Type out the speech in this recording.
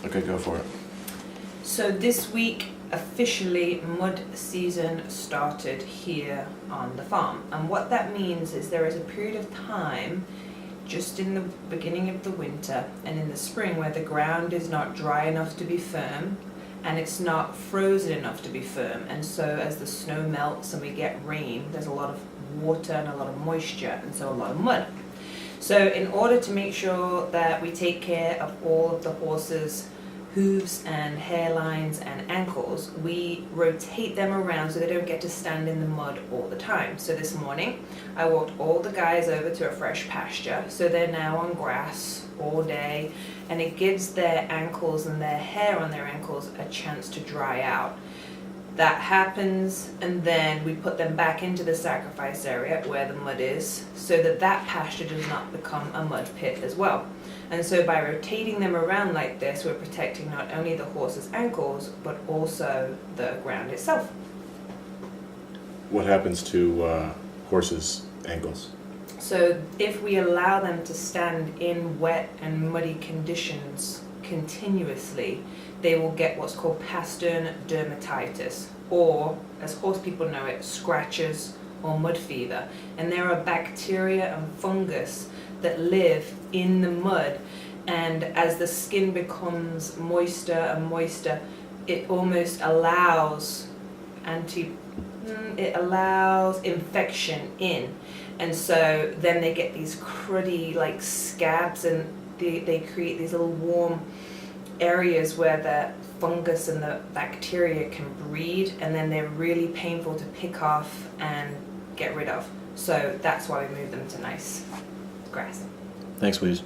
Okay, go for it. So this week, officially, mud season started here on the farm. And what that means is there is a period of time just in the beginning of the winter and in the spring where the ground is not dry enough to be firm and it's not frozen enough to be firm. And so as the snow melts and we get rain, there's a lot of water and a lot of moisture, and so a lot of mud. So in order to make sure that we take care of all of the horses' hooves and hairlines and ankles, we rotate them around so they don't get to stand in the mud all the time. So this morning I walked all the guys over to a fresh pasture, so they're now on grass all day, and it gives their ankles and their hair on their ankles a chance to dry out. That happens, and then we put them back into the sacrifice area where the mud is, so that that pasture does not become a mud pit as well. And so by rotating them around like this, we're protecting not only the horse's ankles, but also the ground itself. What happens to horses' ankles? So if we allow them to stand in wet and muddy conditions continuously, they will get what's called pastern dermatitis, or as horse people know it, scratches or mud fever. And there are bacteria and fungus that live in the mud, and as the skin becomes moister and moister, it almost allows infection in, and so then they get these cruddy like scabs, and they create these little warm areas where the fungus and the bacteria can breed, and then they're really painful to pick off and get rid of. So that's why we move them to nice grass. Thanks, Weeze.